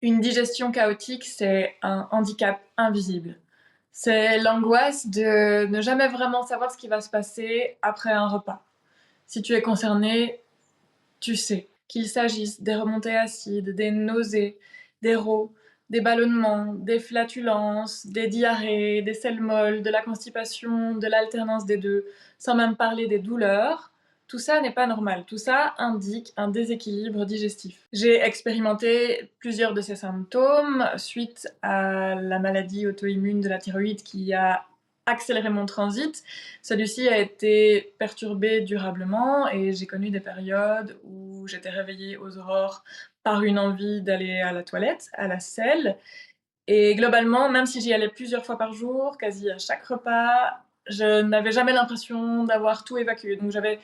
Une digestion chaotique, c'est un handicap invisible. C'est l'angoisse de ne jamais vraiment savoir ce qui va se passer après un repas. Si tu es concerné, tu sais qu'il s'agisse des remontées acides, des nausées, des rots, des ballonnements, des flatulences, des diarrhées, des selles molles, de la constipation, de l'alternance des deux, sans même parler des douleurs. Tout ça n'est pas normal. Tout ça indique un déséquilibre digestif. J'ai expérimenté plusieurs de ces symptômes suite à la maladie auto-immune de la thyroïde qui a accéléré mon transit. Celui-ci a été perturbé durablement et j'ai connu des périodes où j'étais réveillée aux aurores par une envie d'aller à la toilette, à la selle. Et globalement, même si j'y allais plusieurs fois par jour, quasi à chaque repas, je n'avais jamais l'impression d'avoir tout évacué. Donc j'avais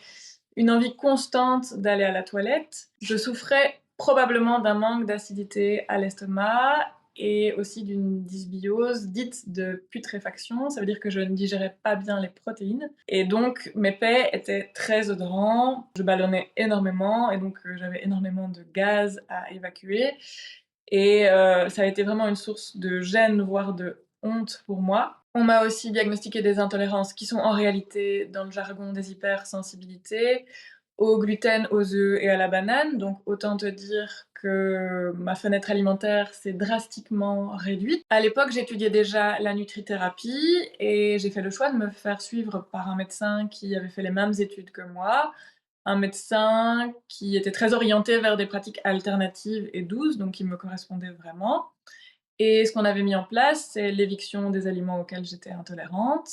une envie constante d'aller à la toilette. Je souffrais probablement d'un manque d'acidité à l'estomac et aussi d'une dysbiose dite de putréfaction. Ça veut dire que je ne digérais pas bien les protéines. Et donc mes paix étaient très odorants, je ballonnais énormément et donc j'avais énormément de gaz à évacuer. Et ça a été vraiment une source de gêne, voire de honte pour moi. On m'a aussi diagnostiqué des intolérances qui sont en réalité, dans le jargon des hypersensibilités, au gluten, aux œufs et à la banane. Donc autant te dire que ma fenêtre alimentaire s'est drastiquement réduite. À l'époque, j'étudiais déjà la nutrithérapie et j'ai fait le choix de me faire suivre par un médecin qui avait fait les mêmes études que moi, un médecin qui était très orienté vers des pratiques alternatives et douces, donc qui me correspondait vraiment. Et ce qu'on avait mis en place, c'est l'éviction des aliments auxquels j'étais intolérante,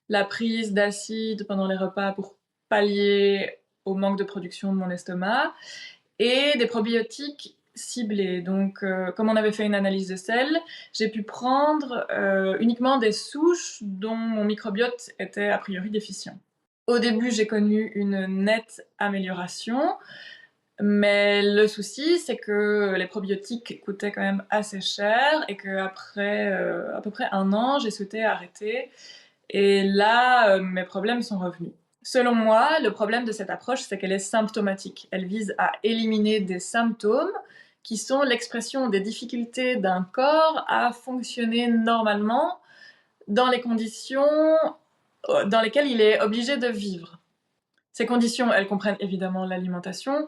la prise d'acide pendant les repas pour pallier au manque de production de mon estomac, et des probiotiques ciblés. Donc, comme on avait fait une analyse de sel, j'ai pu prendre uniquement des souches dont mon microbiote était a priori déficient. Au début, j'ai connu une nette amélioration, mais le souci, c'est que les probiotiques coûtaient quand même assez cher et qu'après à peu près un an, j'ai souhaité arrêter. Et là, mes problèmes sont revenus. Selon moi, le problème de cette approche, c'est qu'elle est symptomatique. Elle vise à éliminer des symptômes qui sont l'expression des difficultés d'un corps à fonctionner normalement dans les conditions dans lesquelles il est obligé de vivre. Ces conditions, elles comprennent évidemment l'alimentation,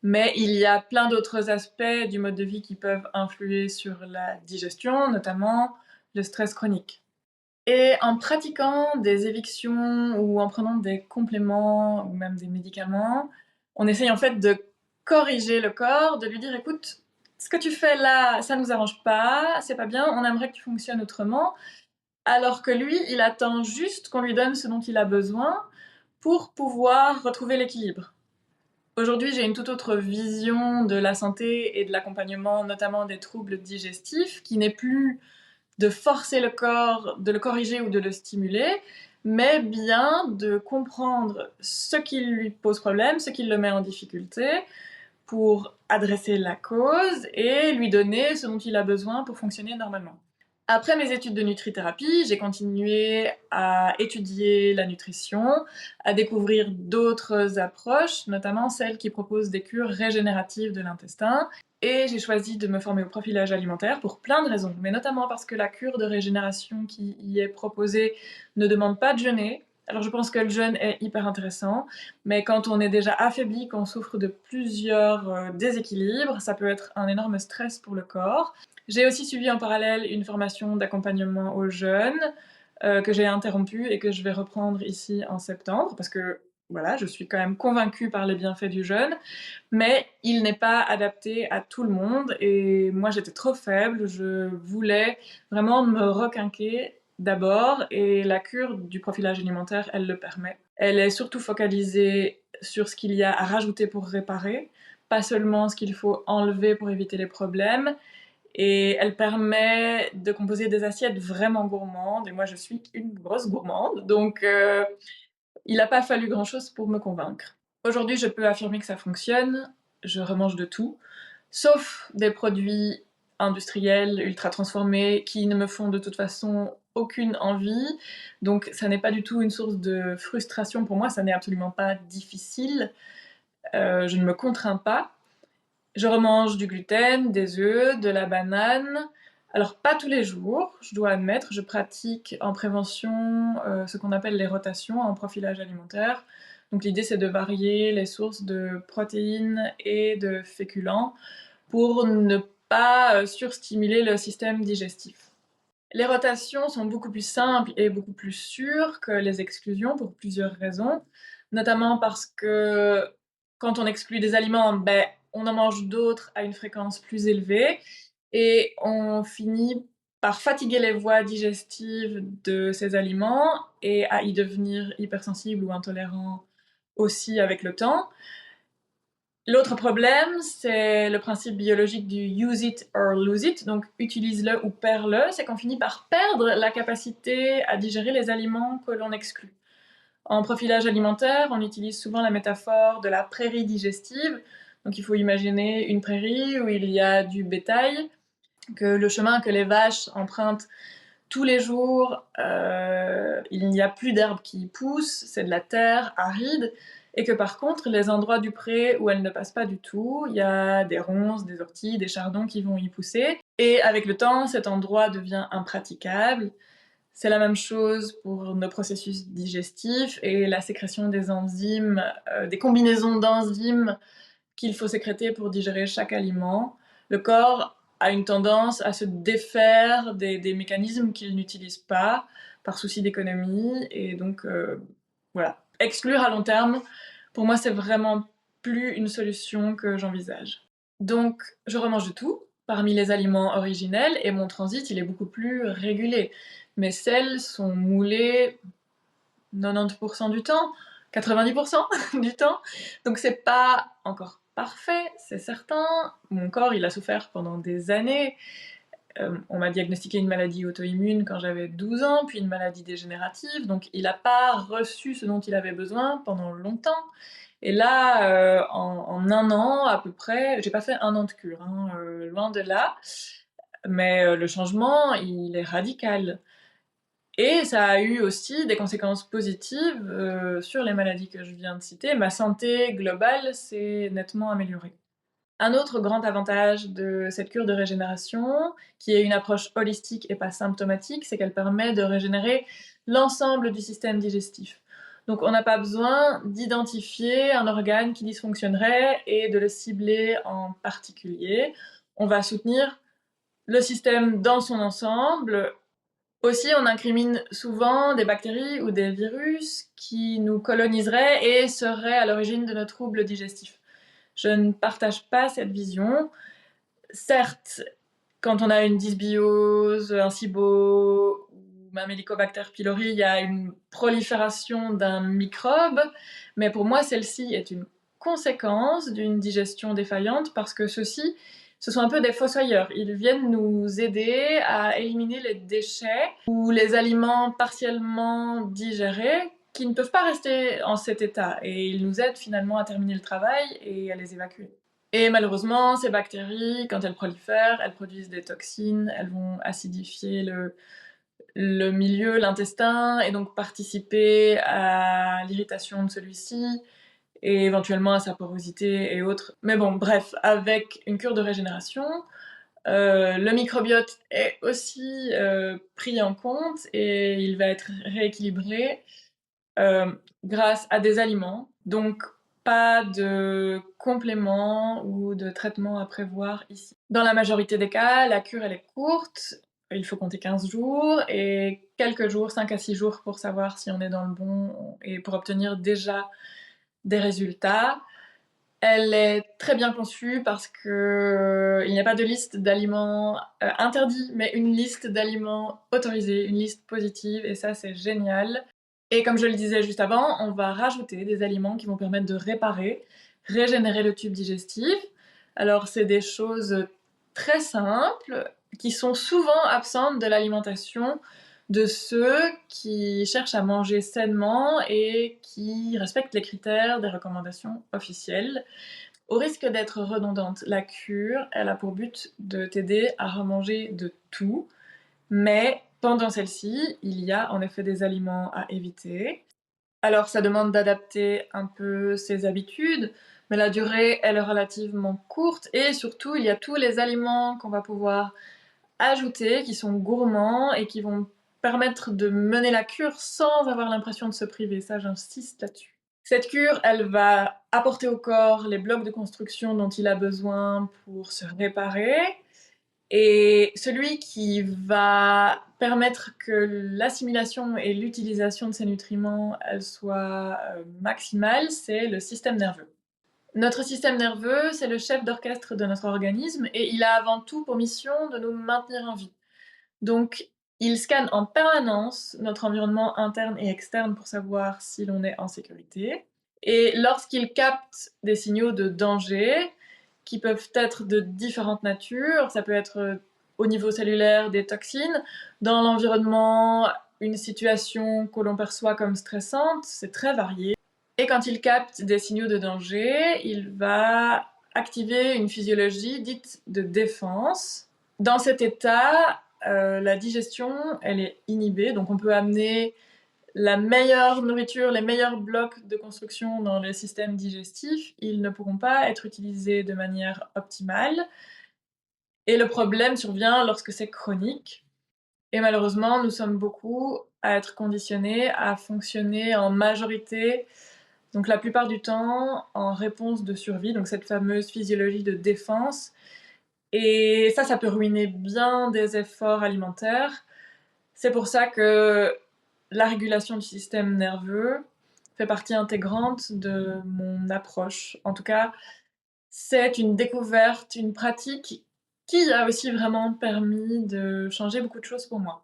mais il y a plein d'autres aspects du mode de vie qui peuvent influer sur la digestion, notamment le stress chronique. Et en pratiquant des évictions ou en prenant des compléments ou même des médicaments, on essaye en fait de corriger le corps, de lui dire écoute, ce que tu fais là, ça nous arrange pas, c'est pas bien, on aimerait que tu fonctionnes autrement, alors que lui, il attend juste qu'on lui donne ce dont il a besoin pour pouvoir retrouver l'équilibre. Aujourd'hui, j'ai une toute autre vision de la santé et de l'accompagnement, notamment des troubles digestifs, qui n'est plus de forcer le corps, de le corriger ou de le stimuler, mais bien de comprendre ce qui lui pose problème, ce qui le met en difficulté, pour adresser la cause et lui donner ce dont il a besoin pour fonctionner normalement. Après mes études de nutrithérapie, j'ai continué à étudier la nutrition, à découvrir d'autres approches, notamment celles qui proposent des cures régénératives de l'intestin. Et j'ai choisi de me former au profilage alimentaire pour plein de raisons, mais notamment parce que la cure de régénération qui y est proposée ne demande pas de jeûner. Alors je pense que le jeûne est hyper intéressant, mais quand on est déjà affaibli, qu'on souffre de plusieurs déséquilibres, ça peut être un énorme stress pour le corps. J'ai aussi suivi en parallèle une formation d'accompagnement aux jeunes que j'ai interrompue et que je vais reprendre ici en septembre parce que voilà, je suis quand même convaincue par les bienfaits du jeûne, mais il n'est pas adapté à tout le monde et moi j'étais trop faible, je voulais vraiment me requinquer d'abord et la cure du profilage alimentaire, elle le permet. Elle est surtout focalisée sur ce qu'il y a à rajouter pour réparer, pas seulement ce qu'il faut enlever pour éviter les problèmes, et elle permet de composer des assiettes vraiment gourmandes. Et moi, je suis une grosse gourmande, donc il n'a pas fallu grand-chose pour me convaincre. Aujourd'hui, je peux affirmer que ça fonctionne. Je remange de tout, sauf des produits industriels, ultra transformés, qui ne me font de toute façon aucune envie. Donc ça n'est pas du tout une source de frustration pour moi, ça n'est absolument pas difficile. Je ne me contrains pas. Je remange du gluten, des œufs, de la banane. Alors pas tous les jours, je dois admettre, je pratique en prévention ce qu'on appelle les rotations en profilage alimentaire. Donc l'idée c'est de varier les sources de protéines et de féculents pour ne pas surstimuler le système digestif. Les rotations sont beaucoup plus simples et beaucoup plus sûres que les exclusions pour plusieurs raisons, notamment parce que quand on exclut des aliments, ben, on en mange d'autres à une fréquence plus élevée et on finit par fatiguer les voies digestives de ces aliments et à y devenir hypersensible ou intolérant aussi avec le temps. L'autre problème, c'est le principe biologique du use it or lose it, donc utilise-le ou perds-le, c'est qu'on finit par perdre la capacité à digérer les aliments que l'on exclut. En profilage alimentaire, on utilise souvent la métaphore de la prairie digestive. Donc il faut imaginer une prairie où il y a du bétail, que le chemin que les vaches empruntent tous les jours, il n'y a plus d'herbe qui y pousse, c'est de la terre aride, et que par contre, les endroits du pré où elle ne passe pas du tout, il y a des ronces, des orties, des chardons qui vont y pousser. Et avec le temps, cet endroit devient impraticable. C'est la même chose pour nos processus digestifs et la sécrétion des enzymes, des combinaisons d'enzymes qu'il faut sécréter pour digérer chaque aliment. Le corps a une tendance à se défaire des mécanismes qu'il n'utilise pas par souci d'économie et donc voilà. Exclure à long terme, pour moi, c'est vraiment plus une solution que j'envisage. Donc, je remange de tout parmi les aliments originels et mon transit, il est beaucoup plus régulé. Mes selles sont moulées 90% du temps, 90% du temps. Donc c'est pas encore parfait, c'est certain. Mon corps, il a souffert pendant des années. On m'a diagnostiqué une maladie auto-immune quand j'avais 12 ans, puis une maladie dégénérative. Donc il n'a pas reçu ce dont il avait besoin pendant longtemps. Et là, en un an à peu près, j'ai pas fait un an de cure, hein, loin de là, mais le changement, il est radical. Et ça a eu aussi des conséquences positives sur les maladies que je viens de citer. Ma santé globale s'est nettement améliorée. Un autre grand avantage de cette cure de régénération, qui est une approche holistique et pas symptomatique, c'est qu'elle permet de régénérer l'ensemble du système digestif. Donc on n'a pas besoin d'identifier un organe qui dysfonctionnerait et de le cibler en particulier. On va soutenir le système dans son ensemble. Aussi, on incrimine souvent des bactéries ou des virus qui nous coloniseraient et seraient à l'origine de nos troubles digestifs. Je ne partage pas cette vision. Certes, quand on a une dysbiose, un SIBO ou un Helicobacter pylori, il y a une prolifération d'un microbe, mais pour moi, celle-ci est une conséquence d'une digestion défaillante parce que ceux-ci, ce sont un peu des fossoyeurs. Ils viennent nous aider à éliminer les déchets ou les aliments partiellement digérés qui ne peuvent pas rester en cet état et ils nous aident finalement à terminer le travail et à les évacuer. Et malheureusement, ces bactéries, quand elles prolifèrent, elles produisent des toxines, elles vont acidifier le milieu, l'intestin, et donc participer à l'irritation de celui-ci, et éventuellement à sa porosité et autres. Mais bon, bref, avec une cure de régénération, le microbiote est aussi pris en compte et il va être rééquilibré grâce à des aliments. Donc, pas de compléments ou de traitements à prévoir ici. Dans la majorité des cas, la cure elle est courte, il faut compter 15 jours et quelques jours, 5 à 6 jours pour savoir si on est dans le bon et pour obtenir déjà des résultats. Elle est très bien conçue parce que il n'y a pas de liste d'aliments interdits, mais une liste d'aliments autorisés, une liste positive, et ça c'est génial. Et comme je le disais juste avant, on va rajouter des aliments qui vont permettre de réparer, régénérer le tube digestif. Alors c'est des choses très simples qui sont souvent absentes de l'alimentation de ceux qui cherchent à manger sainement et qui respectent les critères des recommandations officielles. Au risque d'être redondante, la cure, elle a pour but de t'aider à remanger de tout, mais pendant celle-ci, il y a en effet des aliments à éviter. Alors ça demande d'adapter un peu ses habitudes, mais la durée, elle est relativement courte et surtout, il y a tous les aliments qu'on va pouvoir ajouter, qui sont gourmands et qui vont permettre de mener la cure sans avoir l'impression de se priver. Ça, j'insiste là-dessus. Cette cure, elle va apporter au corps les blocs de construction dont il a besoin pour se réparer. Et celui qui va permettre que l'assimilation et l'utilisation de ces nutriments elles soient maximales, c'est le système nerveux. Notre système nerveux, c'est le chef d'orchestre de notre organisme et il a avant tout pour mission de nous maintenir en vie. Donc, il scanne en permanence notre environnement interne et externe pour savoir si l'on est en sécurité. Et lorsqu'il capte des signaux de danger, qui peuvent être de différentes natures, ça peut être au niveau cellulaire des toxines, dans l'environnement une situation que l'on perçoit comme stressante, c'est très varié. Et quand il capte des signaux de danger, il va activer une physiologie dite de défense. Dans cet état, la digestion, elle est inhibée, donc on peut amener la meilleure nourriture, les meilleurs blocs de construction dans le système digestif, ils ne pourront pas être utilisés de manière optimale. Et le problème survient lorsque c'est chronique. Et malheureusement, nous sommes beaucoup à être conditionnés à fonctionner en majorité, donc la plupart du temps, en réponse de survie, donc cette fameuse physiologie de défense. Et ça peut ruiner bien des efforts alimentaires. C'est pour ça que la régulation du système nerveux fait partie intégrante de mon approche. En tout cas, c'est une découverte, une pratique qui a aussi vraiment permis de changer beaucoup de choses pour moi.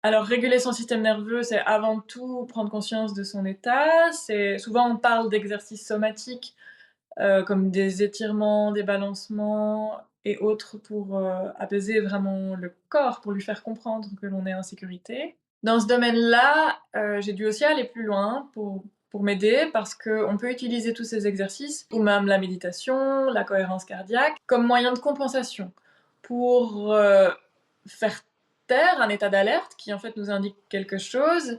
Alors, réguler son système nerveux, c'est avant tout prendre conscience de son état. Souvent, on parle d'exercices somatiques comme des étirements, des balancements et autres pour apaiser vraiment le corps, pour lui faire comprendre que l'on est en sécurité. Dans ce domaine-là, j'ai dû aussi aller plus loin pour m'aider parce qu'on peut utiliser tous ces exercices, ou même la méditation, la cohérence cardiaque, comme moyen de compensation pour faire taire un état d'alerte qui en fait nous indique quelque chose.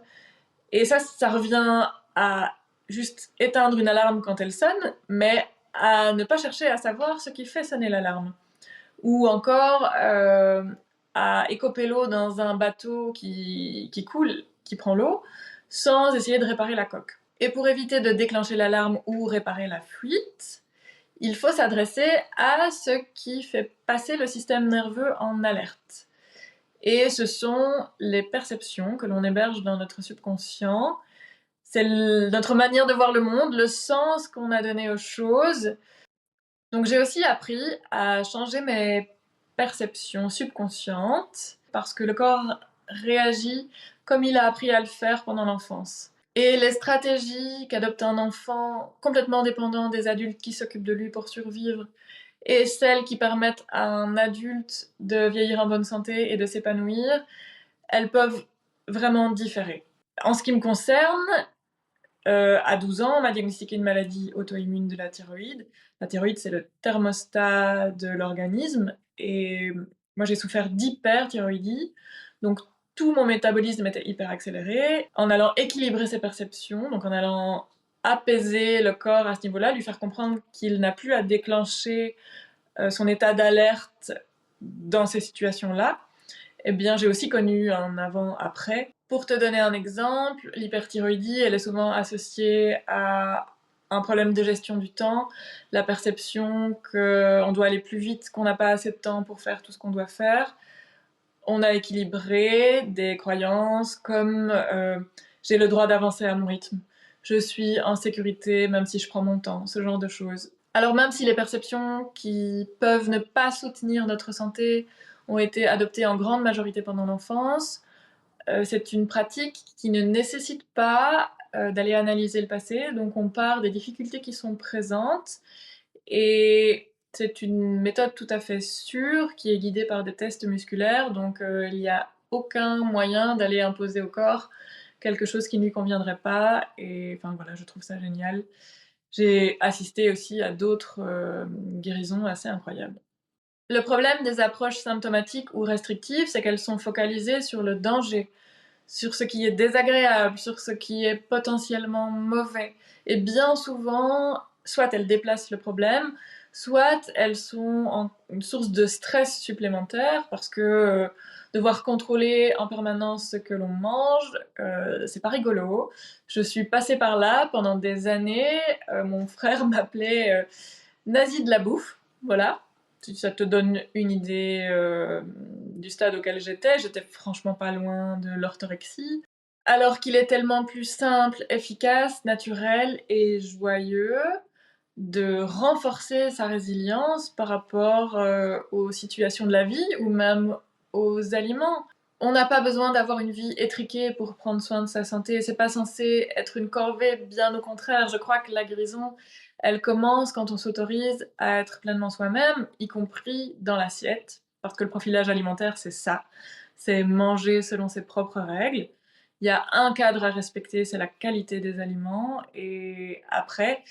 Et ça revient à juste éteindre une alarme quand elle sonne, mais à ne pas chercher à savoir ce qui fait sonner l'alarme. Ou encore à écoper l'eau dans un bateau qui coule, qui prend l'eau, sans essayer de réparer la coque. Et pour éviter de déclencher l'alarme ou réparer la fuite, il faut s'adresser à ce qui fait passer le système nerveux en alerte. Et ce sont les perceptions que l'on héberge dans notre subconscient. C'est notre manière de voir le monde, le sens qu'on a donné aux choses. Donc j'ai aussi appris à changer mes perceptions subconscientes parce que le corps réagit comme il a appris à le faire pendant l'enfance. Et les stratégies qu'adopte un enfant complètement dépendant des adultes qui s'occupent de lui pour survivre et celles qui permettent à un adulte de vieillir en bonne santé et de s'épanouir, elles peuvent vraiment différer. En ce qui me concerne, à 12 ans, on m'a diagnostiqué une maladie auto-immune de la thyroïde. La thyroïde, c'est le thermostat de l'organisme. Et moi, j'ai souffert d'hyperthyroïdie. Donc, tout mon métabolisme était hyper accéléré. En allant équilibrer ses perceptions, donc en allant apaiser le corps à ce niveau-là, lui faire comprendre qu'il n'a plus à déclencher son état d'alerte dans ces situations-là, eh bien, j'ai aussi connu un avant-après. Pour te donner un exemple, l'hyperthyroïdie, elle est souvent associée à un problème de gestion du temps, la perception qu'on doit aller plus vite, qu'on n'a pas assez de temps pour faire tout ce qu'on doit faire. On a équilibré des croyances comme j'ai le droit d'avancer à mon rythme, je suis en sécurité même si je prends mon temps, ce genre de choses. Alors même si les perceptions qui peuvent ne pas soutenir notre santé ont été adoptées en grande majorité pendant l'enfance, c'est une pratique qui ne nécessite pas d'aller analyser le passé, donc on part des difficultés qui sont présentes et c'est une méthode tout à fait sûre qui est guidée par des tests musculaires, donc il n'y a aucun moyen d'aller imposer au corps quelque chose qui ne lui conviendrait pas et enfin voilà, je trouve ça génial. J'ai assisté aussi à d'autres guérisons assez incroyables. Le problème des approches symptomatiques ou restrictives, c'est qu'elles sont focalisées sur le danger, sur ce qui est désagréable, sur ce qui est potentiellement mauvais. Et bien souvent, soit elles déplacent le problème, soit elles sont une source de stress supplémentaire parce que devoir contrôler en permanence ce que l'on mange, c'est pas rigolo. Je suis passée par là pendant des années. Mon frère m'appelait nazie de la bouffe, voilà. Si ça te donne une idée du stade auquel j'étais franchement pas loin de l'orthorexie. Alors qu'il est tellement plus simple, efficace, naturel et joyeux de renforcer sa résilience par rapport aux situations de la vie ou même aux aliments. On n'a pas besoin d'avoir une vie étriquée pour prendre soin de sa santé. C'est pas censé être une corvée, bien au contraire. Je crois que la guérison, elle commence quand on s'autorise à être pleinement soi-même, y compris dans l'assiette. Parce que le profilage alimentaire, c'est ça. C'est manger selon ses propres règles. Il y a un cadre à respecter, c'est la qualité des aliments. Et après,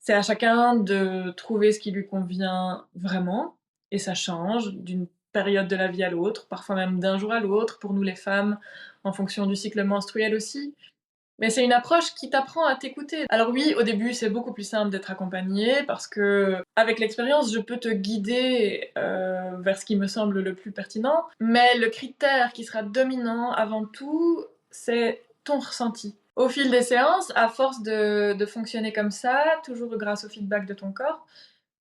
c'est à chacun de trouver ce qui lui convient vraiment. Et ça change d'une période de la vie à l'autre, parfois même d'un jour à l'autre, pour nous les femmes, en fonction du cycle menstruel aussi. Mais c'est une approche qui t'apprend à t'écouter. Alors oui, au début, c'est beaucoup plus simple d'être accompagnée parce que, avec l'expérience, je peux te guider vers ce qui me semble le plus pertinent. Mais le critère qui sera dominant avant tout, c'est ton ressenti. Au fil des séances, à force de fonctionner comme ça, toujours grâce au feedback de ton corps,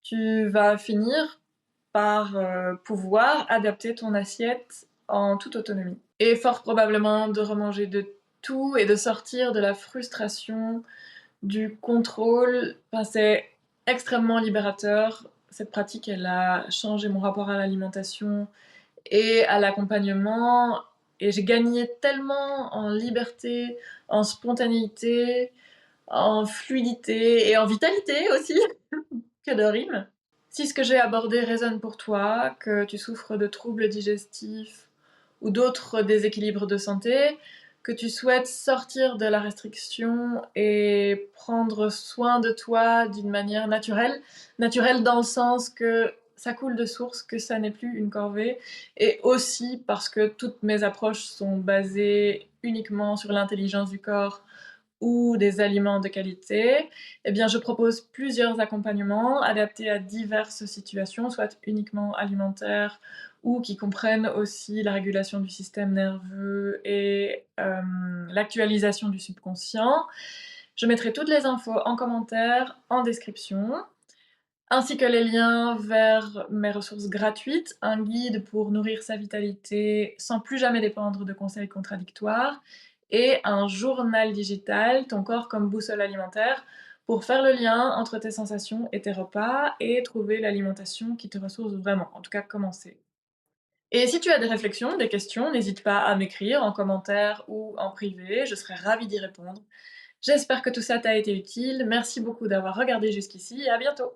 tu vas finir par pouvoir adapter ton assiette en toute autonomie. Et fort probablement de remanger de tout et de sortir de la frustration, du contrôle. Enfin, c'est extrêmement libérateur. Cette pratique, elle a changé mon rapport à l'alimentation et à l'accompagnement. Et j'ai gagné tellement en liberté, en spontanéité, en fluidité et en vitalité aussi. Que de rimes. Si ce que j'ai abordé résonne pour toi, que tu souffres de troubles digestifs ou d'autres déséquilibres de santé, que tu souhaites sortir de la restriction et prendre soin de toi d'une manière naturelle, naturelle dans le sens que ça coule de source, que ça n'est plus une corvée, et aussi parce que toutes mes approches sont basées uniquement sur l'intelligence du corps ou des aliments de qualité, eh bien, je propose plusieurs accompagnements adaptés à diverses situations, soit uniquement alimentaires ou qui comprennent aussi la régulation du système nerveux et l'actualisation du subconscient. Je mettrai toutes les infos en commentaire, en description, ainsi que les liens vers mes ressources gratuites, un guide pour nourrir sa vitalité sans plus jamais dépendre de conseils contradictoires, et un journal digital, ton corps comme boussole alimentaire, pour faire le lien entre tes sensations et tes repas et trouver l'alimentation qui te ressource vraiment, en tout cas commencer. Et si tu as des réflexions, des questions, n'hésite pas à m'écrire en commentaire ou en privé, je serai ravie d'y répondre. J'espère que tout ça t'a été utile, merci beaucoup d'avoir regardé jusqu'ici et à bientôt!